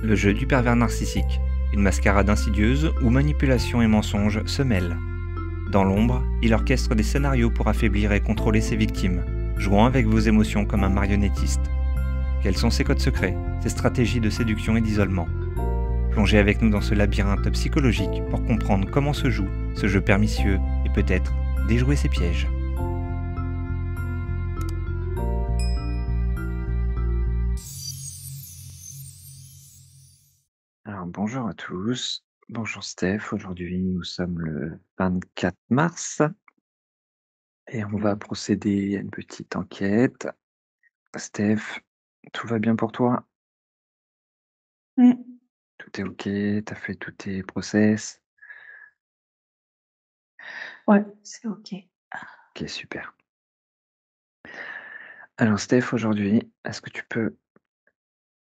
Le jeu du pervers narcissique, une mascarade insidieuse où manipulation et mensonge se mêlent. Dans l'ombre, il orchestre des scénarios pour affaiblir et contrôler ses victimes, jouant avec vos émotions comme un marionnettiste. Quels sont ses codes secrets, ses stratégies de séduction et d'isolement? Plongez avec nous dans ce labyrinthe psychologique pour comprendre comment se joue ce jeu pernicieux et peut-être déjouer ses pièges. Alors bonjour à tous, bonjour Steph, aujourd'hui nous sommes le 24 mars et on va procéder à une petite enquête. Steph, tout va bien pour toi? Mmh. Tout est OK? T'as fait tous tes process? Ouais, c'est OK. OK, super. Alors Steph, aujourd'hui, est-ce que tu peux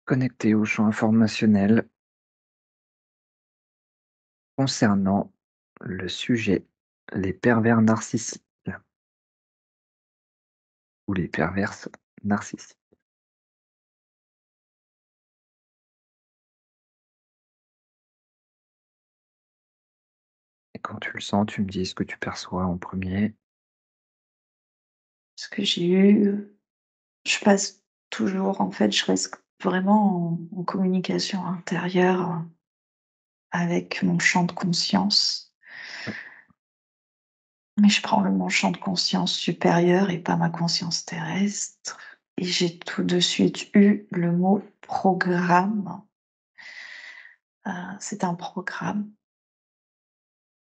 connecter au champ informationnel concernant le sujet les pervers narcissiques ou les perverses narcissiques? Et quand tu le sens, tu me dis ce que tu perçois en premier. Ce que j'ai eu, je passe toujours en fait, je reste vraiment en communication intérieure avec mon champ de conscience, Oui, mais je prends mon champ de conscience supérieur et pas ma conscience terrestre et j'ai tout de suite eu le mot programme. C'est un programme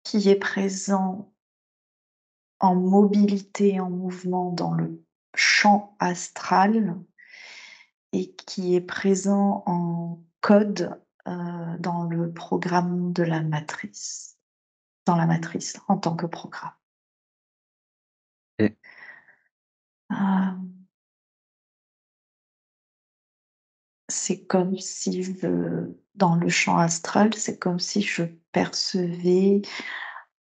qui est présent en mobilité, en mouvement dans le champ astral et qui est présent en code, dans le programme de la matrice, dans la matrice en tant que programme. et Hem, c'est comme si je dans le champ astral, c'est comme si je percevais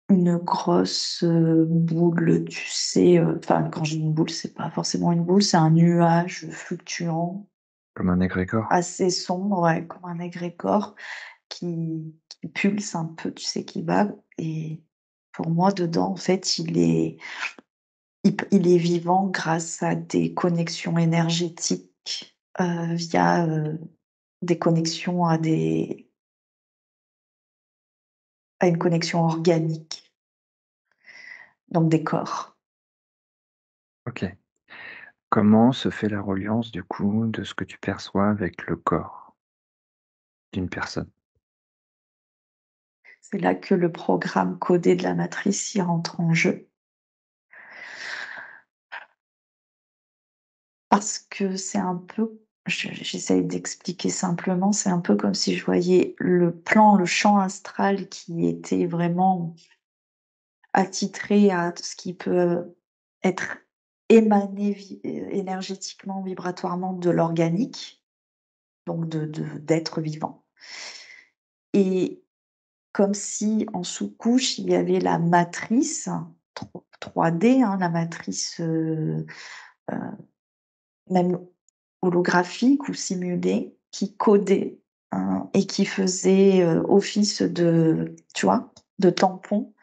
une grosse, boule, tu sais, enfin, quand j'ai une boule, c'est pas forcément une boule, c'est un nuage fluctuant, comme un égrégore? assez sombre, ouais, comme un égrégore qui pulse un peu, tu sais, qui bat et pour moi, dedans, en fait, il est vivant grâce à des connexions énergétiques, via, des connexions à une connexion organique, donc des corps. OK. Comment se fait la reliance du coup de ce que tu perçois avec le corps d'une personne? C'est là que le programme codé de la matrice, y rentre en jeu. Parce que c'est un peu j'essaye d'expliquer simplement, c'est un peu comme si je voyais le champ astral qui était vraiment attitré à tout ce qui peut être émané énergétiquement, vibratoirement de l'organique, donc d'êtres vivants et comme si en sous-couche, il y avait la matrice 3D, hein, la matrice, heu, même holographique ou simulée, qui codait, et qui faisait, office de tu vois? De tampon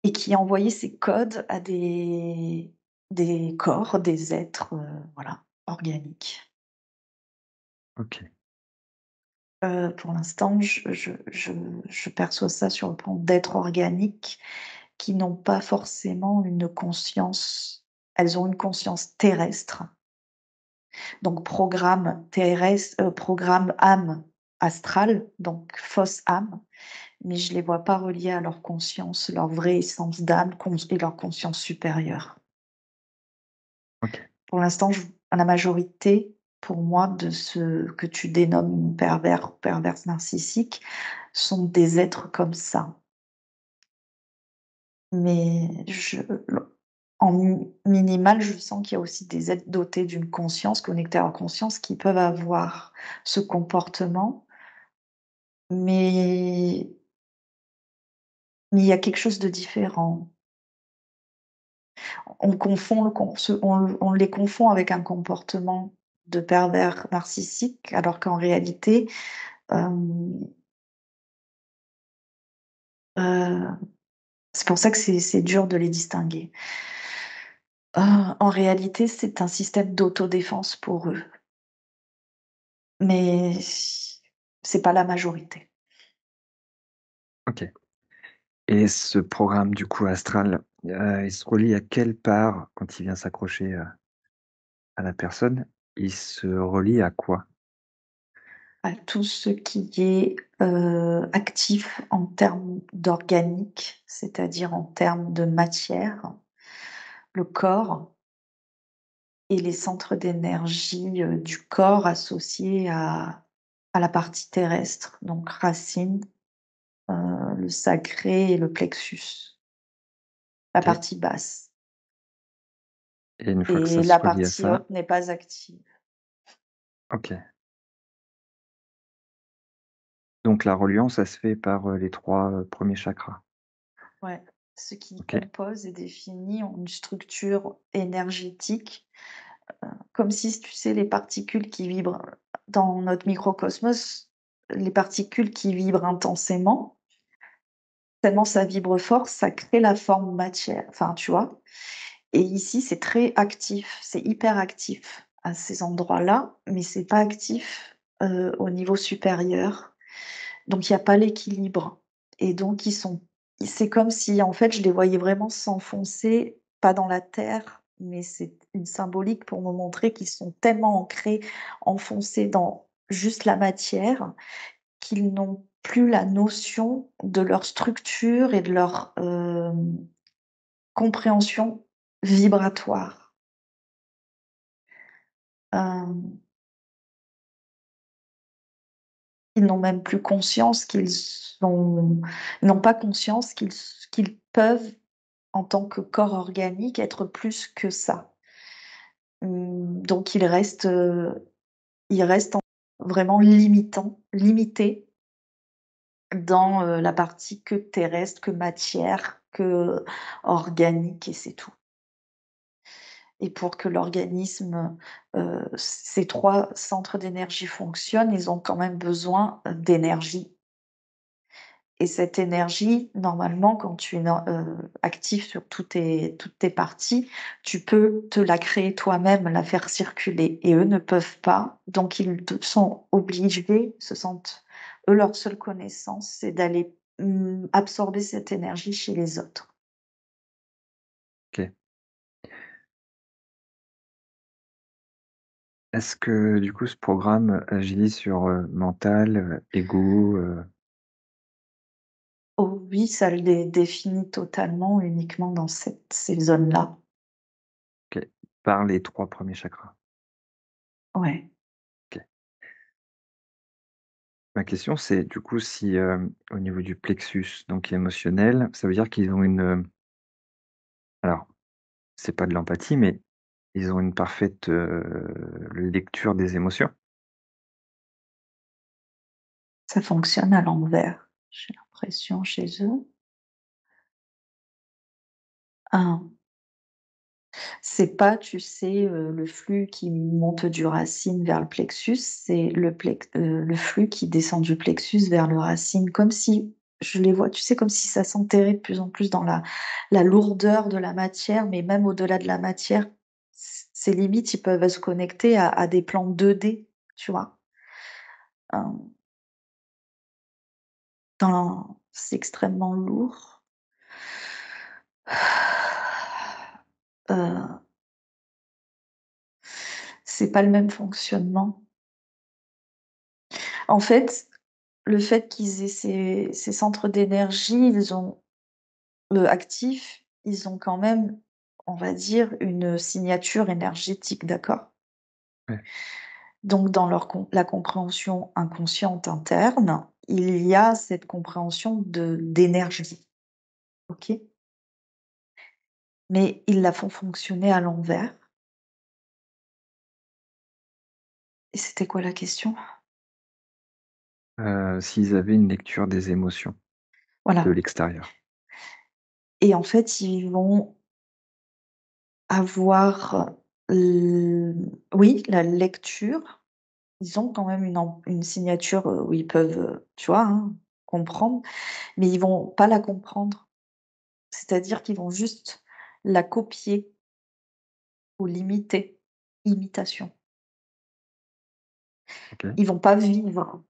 et qui envoyait ces codes à des corps, des êtres, voilà, organiques. OK, Pour l'instant, je perçois ça sur le plan d'êtres organiques qui n'ont pas forcément une conscience. Elles ont une conscience terrestre, donc programme âme astrale, donc fausse âme, mais je les vois pas reliés à leur conscience, leur vraie essence d'âme et leur conscience supérieure. OK, Pour l'instant, la majorité, pour moi, de ce que tu dénommes pervers ou perverse narcissique, sont des êtres comme ça. Mais en minimal, je sens qu'il y a aussi des êtres dotés d'une conscience, connectés à leur conscience, qui peuvent avoir ce comportement, mais il y a quelque chose de différent. On confond le con ce on les confond avec un comportement de pervers narcissiques, alors qu'en réalité, hem, heu, c'est pour ça que c'est dur de les distinguer. En réalité, c'est un système d'autodéfense pour eux, mais c'est pas la majorité. OK. Et ce programme du coup astral, il se relie à quelle part quand il vient s'accrocher, à la personne? Il se relie à quoi? À tout ce qui est, actif en termes d'organique, c'est-à-dire en termes de matière, le corps et les centres d'énergie, du corps associés à la partie terrestre, donc racine, le sacré et le plexus, la OK. partie basse Et une fois que ça et se la relie à partie ça, haute n'est pas active. OK. Donc la reliance, ça se fait par, les 3 1 chakras. Ouais, ce qui OK. compose et définit une structure énergétique. Comme si, tu sais, les particules qui vibrent dans notre microcosmos, les particules qui vibrent intensément, tellement ça vibre fort, ça crée la forme matière, enfin, tu vois? Et ici, c'est très actif, c'est hyper actif à ces endroits-là, mais c'est pas actif, au niveau supérieur. Donc il y a pas l'équilibre et donc c'est comme si, en fait, je les voyais vraiment s'enfoncer, pas dans la terre, mais c'est une symbolique pour me montrer qu'ils sont tellement ancrés, enfoncés dans juste la matière, qu'ils n'ont plus la notion de leur structure et de leur, compréhension vibratoire. Hem, Ils n'ont même plus conscience ils n'ont pas conscience qu'ils peuvent, en tant que corps organique, être plus que ça. Donc ils restent vraiment limités dans, la partie que terrestre, que matière, que organique et c'est tout. Et pour que l'organisme, ces 3 centres d'énergie fonctionnent, ils ont quand même besoin, d'énergie. Et cette énergie, normalement, quand tu es actif sur toutes tes parties, tu peux te la créer toi-même, la faire circuler et eux ne peuvent pas. Donc ils te sont obligés, se sentent eux, leur seule connaissance, c'est d'aller, absorber cette énergie chez les autres. OK. Est-ce que du coup ce programme agit sur, mental, ego, Oh oui, ça les définit totalement, uniquement dans ces zones-là. OK, par les 3 1 chakras? Ouais. OK. Ma question c'est du coup si, au niveau du plexus, donc émotionnel, ça veut dire qu'ils ont une, alors c'est pas de l'empathie, mais ils ont une parfaite, lecture des émotions? Ça fonctionne à l'envers, j'ai l'impression chez eux. Ah. C'est pas, tu sais, le flux qui monte du racine vers le plexus, c'est le flux qui descend du plexus vers le racine, comme si je les vois, tu sais, comme si ça s'enterrait de plus en plus dans la lourdeur de la matière, mais même au-delà de la matière, c'est limite, ils peuvent se connecter à des plans 2D, tu vois? Hem, c'est extrêmement lourd. Heu, c'est pas le même fonctionnement. En fait, le fait qu'ils aient ces centres d'énergie, actifs, ils ont quand même, on va dire, une signature énergétique, d'accord? Ouais, Donc dans la compréhension inconsciente interne, il y a cette compréhension d'énergie, OK? Mais ils la font fonctionner à l'envers et c'était quoi la question? s'ils avaient une lecture des émotions de Voilà, l'extérieur. et en fait, ils vont avoir L oui, la lecture, ils ont quand même une signature, où ils peuvent, tu vois, hein, comprendre, mais ils vont pas la comprendre. C'est-à-dire qu'ils vont juste la copier ou l'imiter. Imitation. OK. Ils vont pas vivre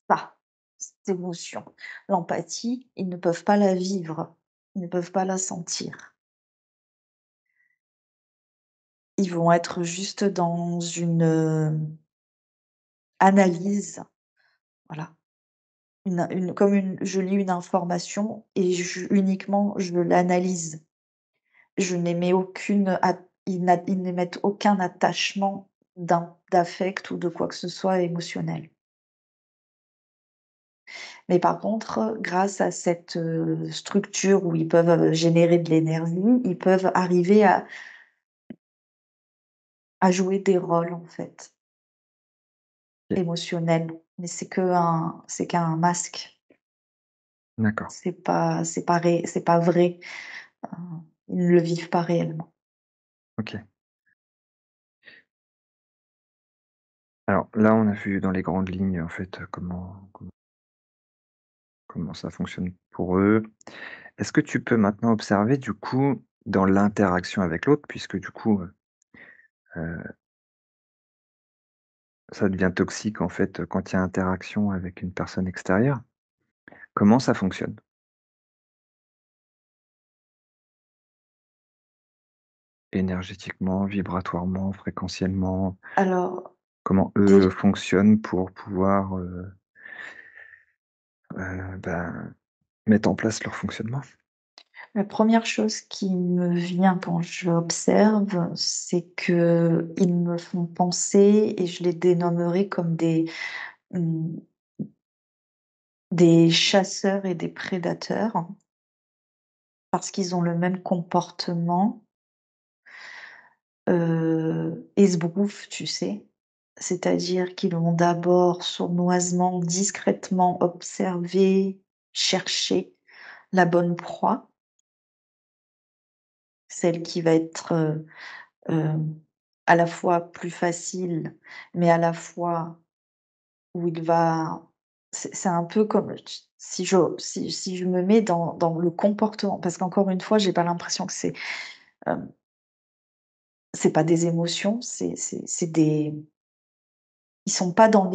ça, cette émotion. L'empathie, ils ne peuvent pas la vivre, ils ne peuvent pas la sentir. Ils vont être juste dans une, analyse, voilà. Une comme une je lis une information et uniquement je l'analyse. Je n'émets aucune at ils n'émettent aucun attachement d'affect ou de quoi que ce soit émotionnel. Mais par contre, grâce à cette, structure où ils peuvent, générer de l'énergie, ils peuvent arriver à jouer des rôles, en fait, OK. émotionnels. Mais c'est qu'un masque. D'accord. C'est pas vrai. Heu, Ils ne le vivent pas réellement. OK. Alors là, on a vu dans les grandes lignes, en fait, comment ça fonctionne pour eux. Est-ce que tu peux maintenant observer, du coup, dans l'interaction avec l'autre, puisque du coup, ça devient toxique, en fait, quand il y a interaction avec une personne extérieure. Comment ça fonctionne? Énergétiquement, vibratoirement, fréquentiellement? Alors, Comment déj eux fonctionnent pour pouvoir, ben, mettre en place leur fonctionnement? la première chose qui me vient quand j'observe, c'est qu'ils me font penser et je les dénommerai comme mmh, des chasseurs et des prédateurs, parce qu'ils ont le même comportement, esbrouf, tu sais? C'est-à-dire qu'ils vont d'abord sournoisement, discrètement observer, chercher la bonne proie, celle qui va être, hem, à la fois plus facile, mais à la fois où il va c'est un peu comme si je me mets dans le comportement parce qu'encore une fois, j'ai pas l'impression que hem, c'est pas des émotions, c'est des ils sont pas dans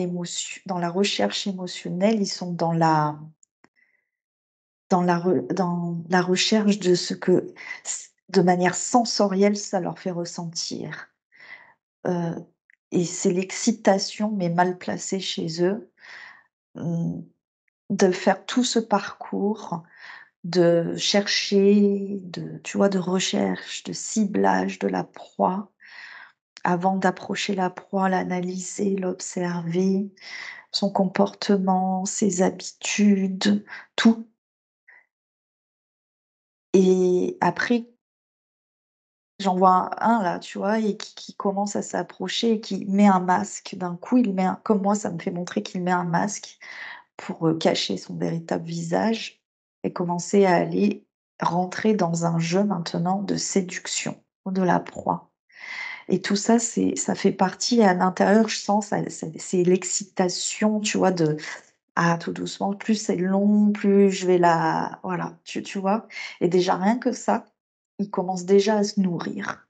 la recherche émotionnelle, ils sont dans la recherche de ce que de manière sensorielle, ça leur fait ressentir. Heu et c'est l'excitation, mais mal placée chez eux, mmh, de faire tout ce parcours, de chercher, tu vois, de recherche, de ciblage de la proie, avant d'approcher la proie, l'analyser, l'observer, son comportement, ses habitudes, tout et après, j'en vois un là, tu vois? Et qui commence à s'approcher et qui met un masque. D'un coup, il met un comme moi, ça me fait montrer qu'il met un masque pour, cacher son véritable visage et commencer à aller rentrer dans un jeu maintenant de séduction de la proie et tout ça, ça fait partie à l'intérieur, je sens ça c'est l'excitation, tu vois? De: «Ah, tout doucement, plus c'est long, plus je vais la» voilà, tu vois? Et déjà rien que ça, il commence déjà à se nourrir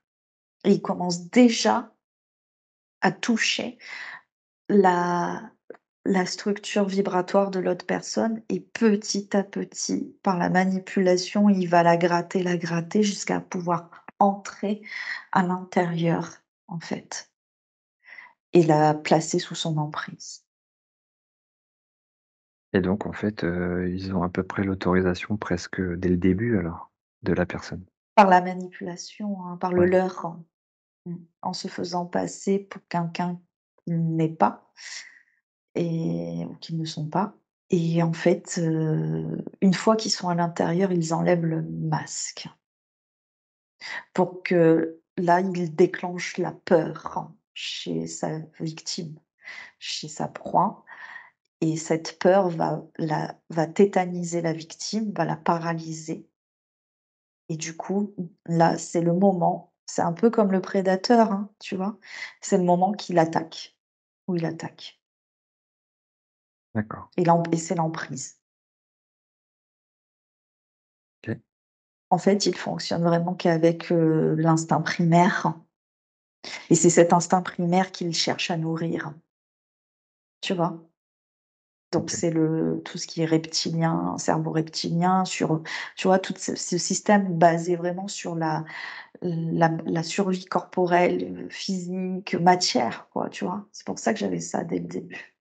et il commence déjà à toucher la structure vibratoire de l'autre personne et petit à petit, par la manipulation, il va la gratter jusqu'à pouvoir entrer à l'intérieur, en fait et la placer sous son emprise. Et donc en fait, ils ont à peu près l'autorisation presque dès le début alors, de la personne? Par la manipulation, hein, par le Ouais. leurre, en se faisant passer pour quelqu'un qu'il n'est pas et ou qu'ils ne sont pas et en fait, une fois qu'ils sont à l'intérieur, ils enlèvent le masque. Pour que là, il déclenche la peur chez sa victime, chez sa proie et cette peur va tétaniser la victime, va la paralyser et du coup, là, c'est le moment C'est un peu comme le prédateur, hein, tu vois? C'est le moment qu'il attaque, où il attaque D'accord. et c'est l'emprise. OK. En fait, il fonctionne vraiment qu'avec, l'instinct primaire et c'est cet instinct primaire qu'il cherche à nourrir, tu vois? Donc OK. c'est tout ce qui est reptilien, cerveau reptilien, sur, tu vois, tout ce système basé vraiment sur la survie corporelle, physique, matière, quoi, tu vois? C'est pour ça que j'avais ça dès le début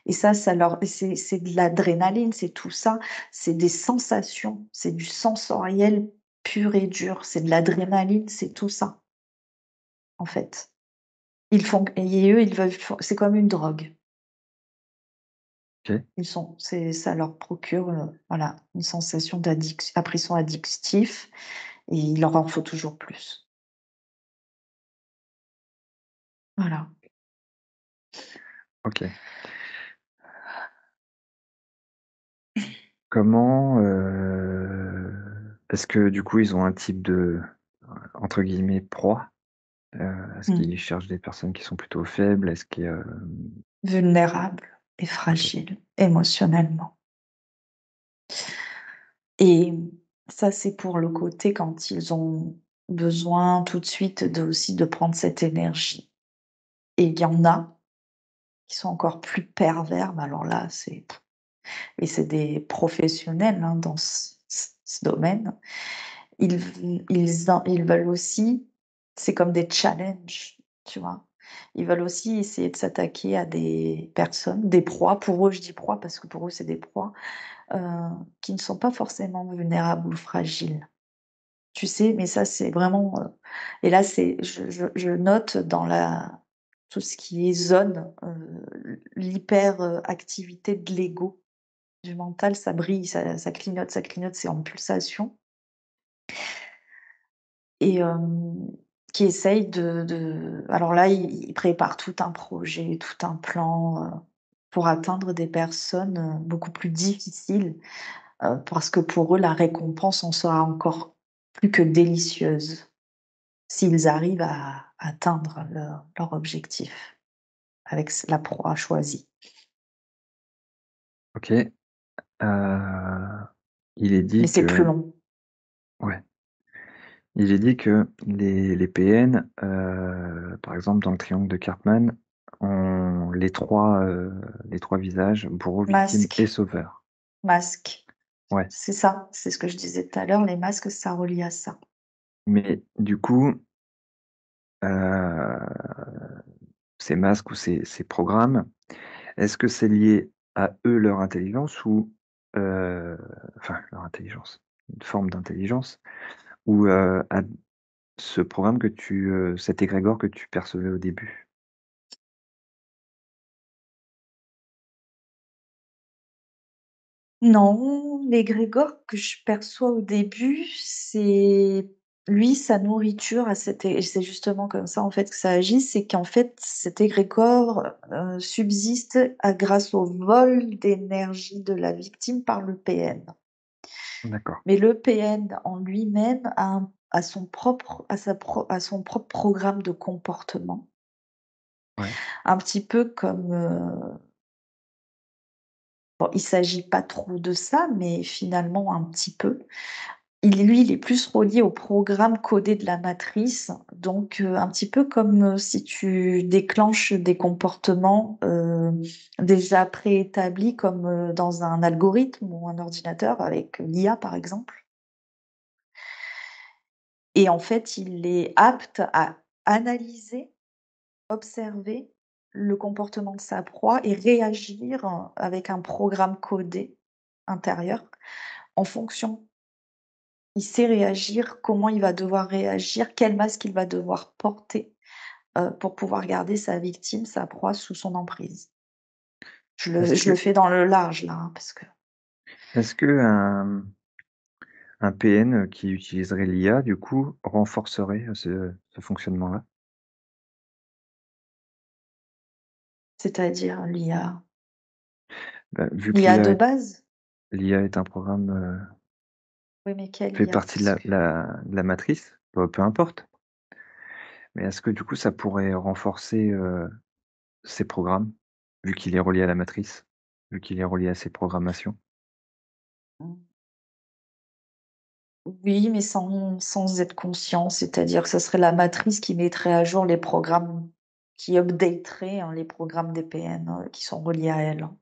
et ça leur c'est de l'adrénaline, c'est tout ça, c'est des sensations, c'est du sensoriel pur et dur, c'est de l'adrénaline, c'est tout ça, en fait. Ils font et eux, ils veulent c'est comme une drogue. OK. Ça leur procure, voilà, une sensation après ils sont addictifs et il leur en faut toujours plus. Voilà. OK. Comment, est-ce que du coup ils ont un type de, entre guillemets «proie»? Est-ce Mmh. qu'ils cherchent des personnes qui sont plutôt faibles? Est-ce que, Vulnérables et OK. fragiles émotionnellement et ça, c'est pour le côté quand ils ont besoin tout de suite aussi de prendre cette énergie et il y en a qui sont encore plus pervers, mais alors là, c'est des professionnels, hein, dans ce domaine. Ils veulent aussi, c'est comme des challenges, tu vois? Ils veulent aussi essayer de s'attaquer à des personnes, des proies. Pour eux, je dis proies parce que pour eux, c'est des proies, heu, qui ne sont pas forcément vulnérables ou fragiles. Tu sais? Mais ça, c'est vraiment, et là, c'est je note dans la tout ce qui est zone, l'hyper, activité de l'ego, du mental, ça brille, ça clignote, c'est en pulsation. Et qui essaye alors là, il prépare tout un projet, tout un plan, pour atteindre des personnes, beaucoup plus difficiles, parce que pour eux, la récompense en sera encore plus que délicieuse, s'ils arrivent à atteindre leur objectif avec la proie choisie. OK. Il est Mais dit c'est plus que long. ouais, il est dit que les PN, par exemple dans le triangle de Karpman, ont les 3 visages: bourreau, victime et Masque, sauveur. masque, Ouais, c'est ça, c'est ce que je disais tout à l'heure, les masques, ça relie à ça. mais du coup, heu, ces masques ou ces programmes, est-ce que c'est lié à eux, leur intelligence ou, heu, enfin leur intelligence, une forme d'intelligence ou, à ce programme que cet égrégore que tu percevais au début? Non, l'égrégore que je perçois au début, c'est lui, sa nourriture à cet et c'est justement comme ça, en fait, que ça agit, c'est qu'en fait, cet égrégore, subsiste grâce au vol d'énergie de la victime par le PN. D'accord, Mais le PN en lui-même a son propre a son propre programme de comportement, ouais. un petit peu comme, bon, il s'agit pas trop de ça, mais finalement un petit peu. Il est plus relié au programme codé de la matrice, donc un petit peu comme, si tu déclenches des comportements, déjà préétablis comme, dans un algorithme ou un ordinateur avec l'IA, par exemple, et en fait, il est apte à analyser, observer le comportement de sa proie et réagir, avec un programme codé intérieur en fonction. Il sait réagir, comment il va devoir réagir, quel masque il va devoir porter, pour pouvoir garder sa victime, sa proie sous son emprise. Est-ce Je le que fais dans le large là, hein, parce que est-ce qu'un PN qui utiliserait l'IA, du coup, renforcerait, ce fonctionnement-là? c'est-à-dire l'IA? Bah, vu que L'IA de base? l'IA est un programme, Oui, mais quelle fait IA? partie de Parce que la matrice, peu importe. Mais est-ce que du coup ça pourrait renforcer, ses programmes? Vu qu'il est relié à la matrice? Vu qu'il est relié à ses programmations? Mmh. Oui, mais sans être conscient, c'est-à-dire que ce serait la matrice qui mettrait à jour les programmes, qui updaterait, hein, les programmes des PN, qui sont reliés à elle, hein.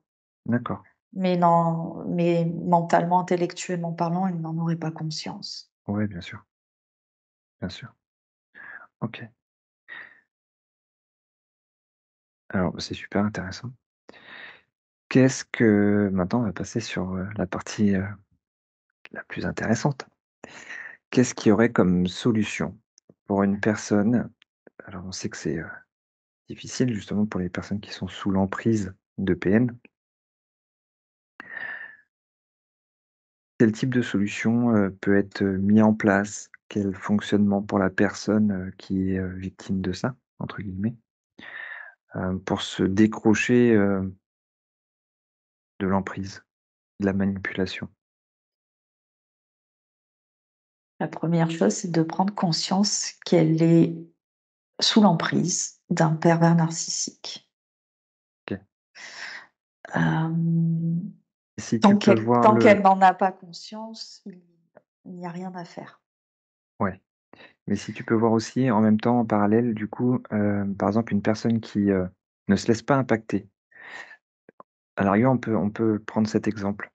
D'accord. Mais non, mais mentalement, intellectuellement parlant, elle n'en aurait pas conscience. Ouais, bien sûr, bien sûr. OK. Alors, c'est super intéressant. Qu'est-ce que maintenant on va passer sur, la partie, la plus intéressante. Qu'est-ce qu'il y aurait comme solution pour une personne, alors on sait que c'est, difficile justement pour les personnes qui sont sous l'emprise de PN. Quel type de solution, peut être, mis en place? Quel fonctionnement pour la personne, qui est, «victime de ça» entre guillemets, pour se décrocher, de l'emprise, de la manipulation? La première chose, c'est de prendre conscience qu'elle est sous l'emprise d'un pervers narcissique. OK. Hem, Et si tu tant peux qu'elle voir tant le qu'elle n'en a pas conscience, il n'y a rien à faire. ouais, mais si tu peux voir aussi en même temps en parallèle du coup, par exemple une personne qui, ne se laisse pas impacter. À la rigueur on peut prendre cet exemple.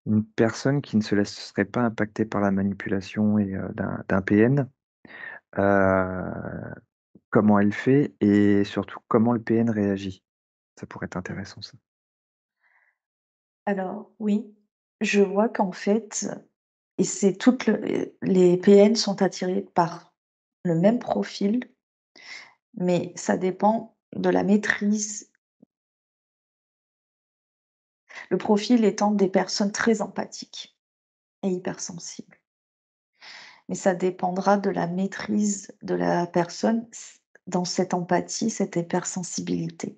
Une personne qui ne se laisserait pas impacter par la manipulation et d'un PN, heu, comment elle fait et surtout comment le PN réagit? Ça pourrait être intéressant ça. Alors oui, je vois qu'en fait, et c'est toutes les PN sont attirés par le même profil, mais ça dépend de la maîtrise. Le profil étant des personnes très empathiques et hypersensibles. Mais ça dépendra de la maîtrise de la personne dans cette empathie, cette hypersensibilité.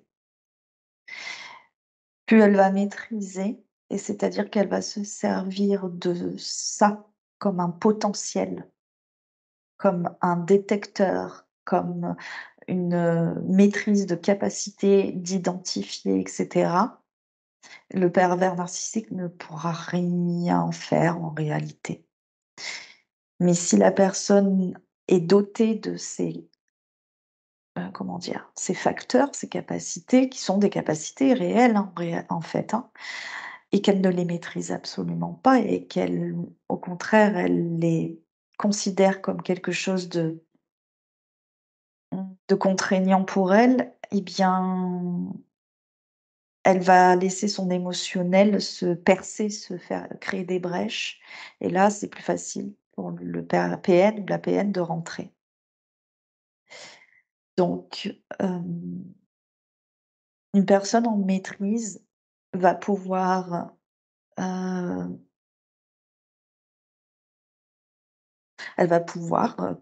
Plus elle va maîtriser, et c'est-à-dire qu'elle va se servir de ça comme un potentiel, comme un détecteur, comme une, maîtrise de capacité d'identifier et cetera. Le pervers narcissique ne pourra rien faire en réalité. Mais si la personne est dotée de ces, comment dire? Ces facteurs, ces capacités qui sont des capacités réelles, hein, en fait, hein, et qu'elle ne les maîtrise absolument pas et qu'elle, au contraire, elle les considère comme quelque chose de contraignant pour elle, eh bien, elle va laisser son émotionnel se percer, se faire créer des brèches, et là, c'est plus facile pour le PN ou la PN de rentrer. Donc, une personne en maîtrise va pouvoir, heu, elle va pouvoir,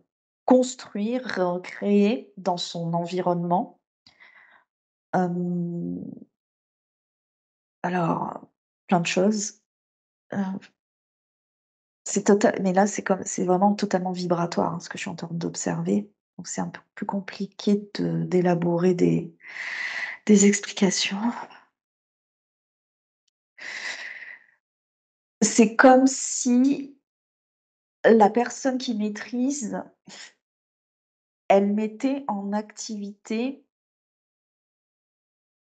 construire, créer dans son environnement, hem, alors plein de choses, heu, mais là, c'est vraiment totalement vibratoire, hein, ce que je suis en train d'observer, donc c'est un peu plus compliqué d'élaborer des explications. C'est comme si la personne qui maîtrise, elle mettait en activité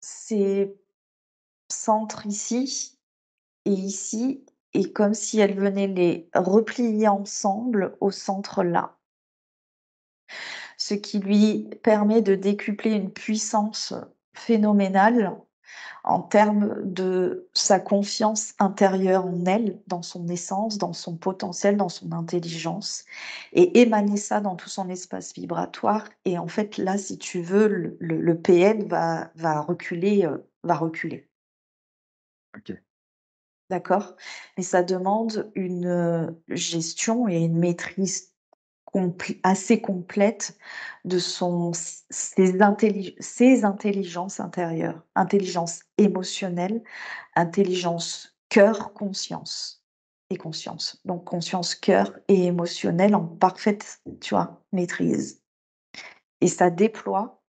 ses centres ici et ici, et comme si elle venait les replier ensemble au centre là. Ce qui lui permet de décupler une puissance phénoménale en termes de sa confiance intérieure en elle, dans son essence, dans son potentiel, dans son intelligence, et émaner ça dans tout son espace vibratoire, et en fait, là, si tu veux, le PN va reculer. OK. D'accord? Mais ça demande une, gestion et une maîtrise assez complète de ses intelligences intérieures. Intelligence émotionnelle, intelligence cœur, conscience et conscience. Donc conscience, cœur et émotionnel en parfaite, tu vois, maîtrise. et ça déploie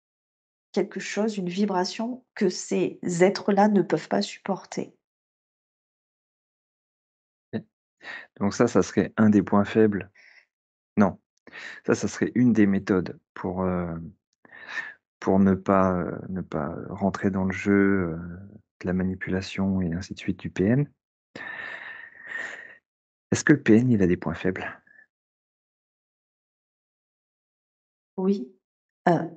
quelque chose, une vibration que ces êtres-là ne peuvent pas supporter. OK. Donc ça serait un des points faibles? Non, ça serait une des méthodes pour ne pas rentrer dans le jeu, de la manipulation et ainsi de suite du PN. Est-ce que le PN, il a des points faibles? Oui, heu,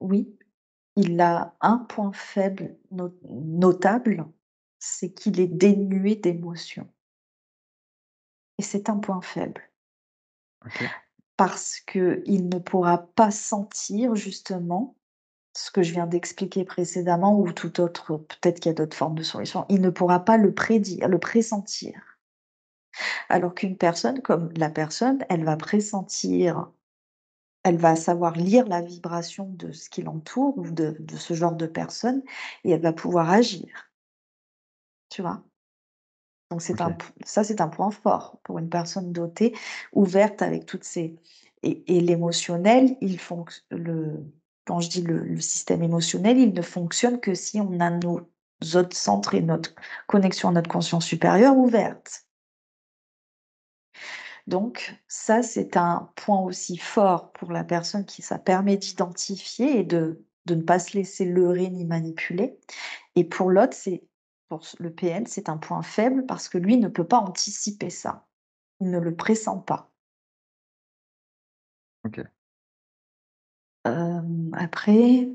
oui, il a un point faible notable, c'est qu'il est dénué d'émotions et c'est un point faible. OK, Parce qu'il ne pourra pas sentir justement ce que je viens d'expliquer précédemment ou tout autre, peut-être qu'il y a d'autres formes de solutions. Il ne pourra pas le prédire, le pressentir. Alors qu'une personne, comme la personne, elle va pressentir, elle va savoir lire la vibration de ce qui l'entoure ou de ce genre de personne et elle va pouvoir agir, tu vois? Donc OK, c'est un point fort pour une personne dotée, ouverte avec toutes ces et l'émotionnel, il fonc le quand je dis le système émotionnel, il ne fonctionne que si on a nos autres centres et notre connexion à notre conscience supérieure ouverte. Donc ça, c'est un point aussi fort pour la personne qui ça permet d'identifier et de ne pas se laisser leurrer ni manipuler et pour l'autre, c'est pour le PN, c'est un point faible parce que lui ne peut pas anticiper ça. Il ne le pressent pas. OK. Après,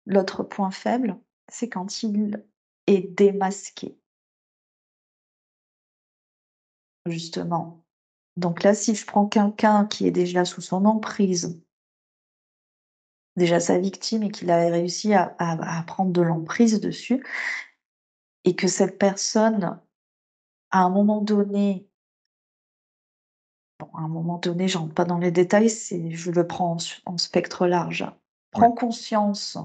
l'autre point faible, c'est quand il est démasqué, justement. Donc là, si je prends quelqu'un qui est déjà sous son emprise, déjà sa victime et qu'il a réussi à prendre de l'emprise dessus et que cette personne, à un moment donné bon, à un moment donné, je rentre pas dans les détails, c'est je le prends en spectre large, Ouais, prend conscience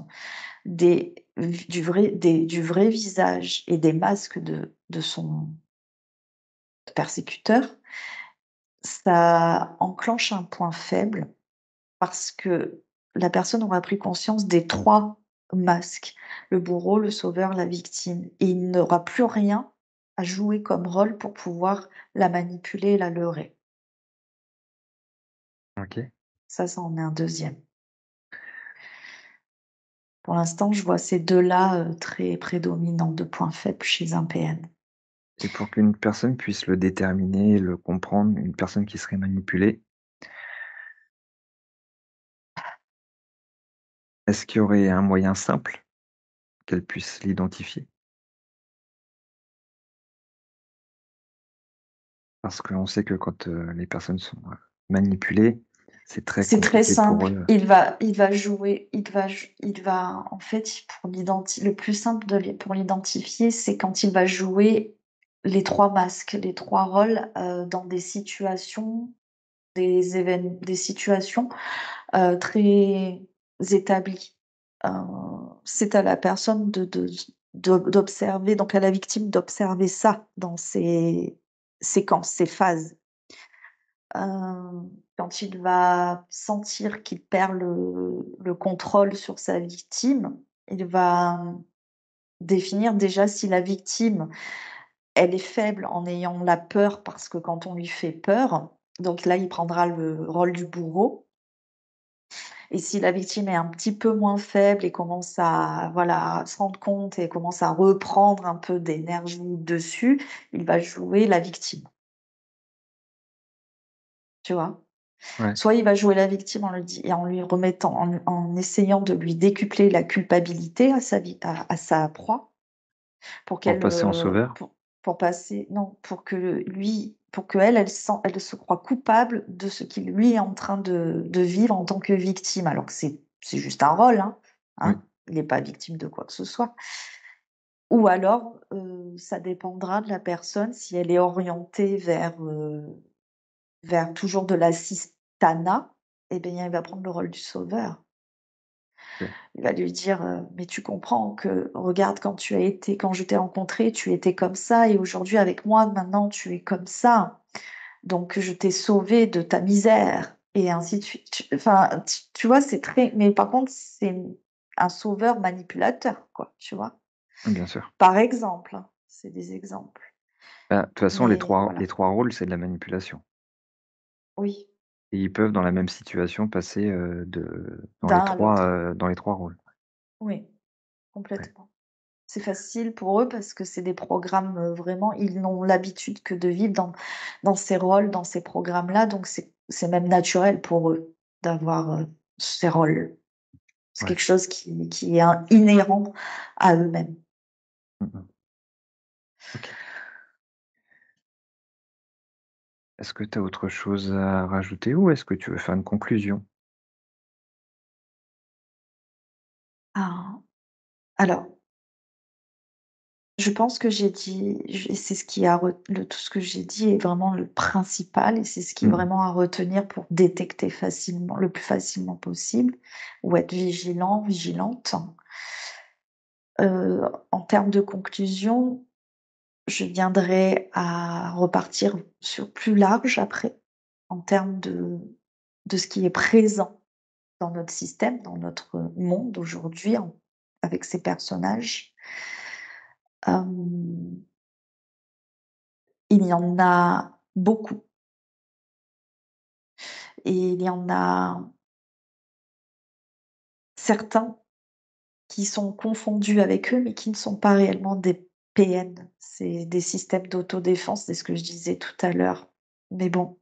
du vrai visage et des masques de son persécuteur, ça enclenche un point faible parce que la personne aura pris conscience des 3 masques, le bourreau, le sauveur, la victime et il n'aura plus rien à jouer comme rôle pour pouvoir la manipuler et la leurrer. OK. Ça en est un deuxième. Pour l'instant, je vois ces 2 là, très prédominants de points faibles chez un PN. Et pour qu'une personne puisse le déterminer, le comprendre, une personne qui serait manipulée, est-ce qu'il y aurait un moyen simple qu'elle puisse l'identifier? Parce qu'on sait que quand, les personnes sont, manipulées, c'est très C'est très compliqué pour simple, eux. il va jouer, il va en fait, le plus simple pour l'identifier, c'est quand il va jouer les 3 masques, les 3 rôles, dans des situations, des situations, très établies. Heu, c'est à la personne d'observer, donc à la victime d'observer ça dans ses séquences, ses phases. Quand il va sentir qu'il perd le contrôle sur sa victime, il va, définir déjà si la victime, elle est faible en ayant la peur parce que quand on lui fait peur, donc là, il prendra le rôle du bourreau et si la victime est un petit peu moins faible et commence à, voilà, à se rendre compte et commence à reprendre un peu d'énergie dessus, il va jouer la victime, tu vois? Ouais, Soit il va jouer la victime en lui remettant en essayant de lui décupler la culpabilité à sa proie pour pour qu'elle, passer en sauveur? pour passer non, pour qu'elle, elle se croit coupable de ce qu'il lui est en train de vivre en tant que victime, alors que c'est juste un rôle, hein, Oui, hein. Il n'est pas victime de quoi que ce soit. Ou alors, ça dépendra de la personne si elle est orientée vers toujours de l'assistanat, eh bien, il va prendre le rôle du sauveur. OK. Il va lui dire, «Mais tu comprends que regarde quand je t'ai rencontré, tu étais comme ça et aujourd'hui avec moi, maintenant tu es comme ça. donc je t'ai sauvé de ta misère et ainsi de suite. Enfin, tu vois, c'est très mais par contre, c'est un sauveur manipulateur, quoi, tu vois? Bien sûr. Par exemple, hein, c'est des exemples. Bah, de toute façon, les Mais 3 voilà. les 3 rôles, c'est de la manipulation Oui, et ils peuvent, dans la même situation, passer, de d'un à l'autre. dans les 3 rôles. Oui, Ouais. complètement. C'est facile pour eux parce que c'est des programmes, vraiment ils n'ont l'habitude que de vivre dans ces rôles, dans ces programmes-là, donc c'est même naturel pour eux d'avoir, ces rôles. C'est Ouais. quelque chose qui est in inhérent à eux-mêmes. Mmh mh. OK. Est-ce que tu as autre chose à rajouter ou est-ce que tu veux faire une conclusion? Ah, alors, je pense que j'ai dit j c'est ce qui a ret le tout ce que j'ai dit est vraiment le principal et c'est ce qui est Mmh mh. vraiment à retenir pour détecter facilement le plus facilement possible ou être vigilant, vigilante. En termes de conclusion, je viendrai à repartir sur plus large après, en termes de ce qui est présent dans notre système, dans notre monde aujourd'hui en avec ces personnages. Hem, il y en a beaucoup et il y en a certains qui sont confondus avec eux, mais qui ne sont pas réellement des PN. C'est des systèmes d'autodéfense, c'est ce que je disais tout à l'heure. Mais bon,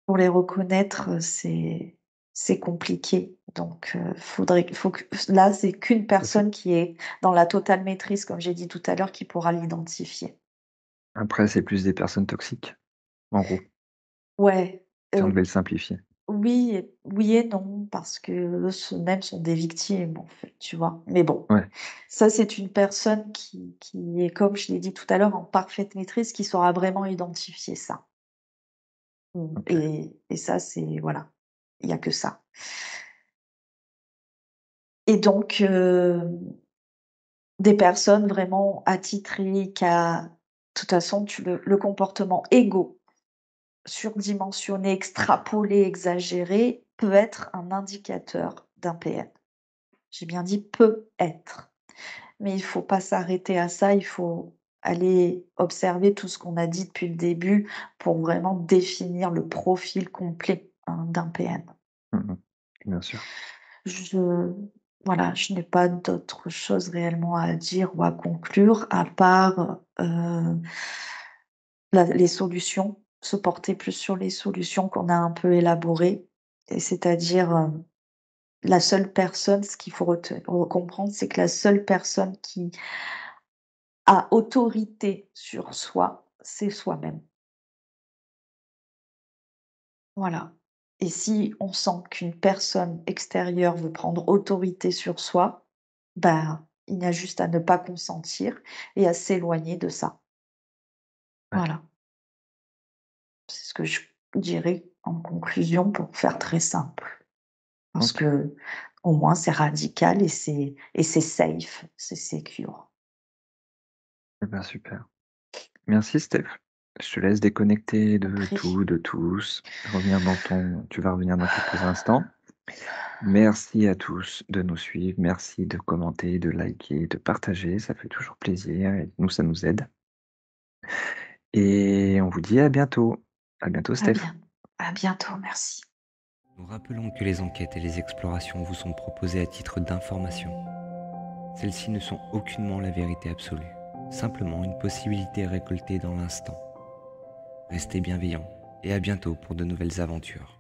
pour les reconnaître, c'est compliqué. Donc, faut que là, c'est qu'une C'est personne qui est dans la totale maîtrise, comme j'ai dit tout à l'heure, qui pourra l'identifier. après, c'est plus des personnes toxiques, en gros, Ouais, si on devait le simplifier. oui et non, parce qu'eux mêmes sont des victimes, en fait, tu vois? Mais bon, Ouais, ça, c'est une personne qui est, comme je l'ai dit tout à l'heure, en parfaite maîtrise, qui saura vraiment identifier ça. OK. Et ça, c'est voilà, il y a que ça. Et donc, des personnes vraiment attitrées qui a de toute façon, tu le comportement égo, surdimensionné, extrapolé, exagéré, peut être un indicateur d'un PN. J'ai bien dit peut être, mais il faut pas s'arrêter à ça, il faut aller observer tout ce qu'on a dit depuis le début pour vraiment définir le profil complet, hein, d'un PN. Mmh mh. Bien sûr. Je voilà, je n'ai pas d'autre chose réellement à dire ou à conclure à part, la les solutions, se porter plus sur les solutions qu'on a un peu élaborées et c'est-à-dire, la seule personne ce qu'il faut comprendre, c'est que la seule personne qui a autorité sur soi, c'est soi-même. Voilà et si on sent qu'une personne extérieure veut prendre autorité sur soi, bah, il y a juste à ne pas consentir et à s'éloigner de ça. Ouais. Voilà, c'est ce que je dirais en conclusion pour faire très simple. Parce OK. que au moins c'est radical et c'est safe, c'est secure. Eh ben, super. Merci Steph. Je te laisse déconnecter En de prie. tout, de tous, revenir dans ton tu vas revenir dans quelques instants. Merci à tous de nous suivre, merci de commenter, de liker, de partager, ça fait toujours plaisir et nous, ça nous aide et on vous dit à bientôt. À bientôt À Steph. bien à bientôt, merci. Nous rappelons que les enquêtes et les explorations vous sont proposées à titre d'information. Celles-ci ne sont aucunement la vérité absolue, simplement une possibilité récoltée dans l'instant. Restez bienveillants et à bientôt pour de nouvelles aventures.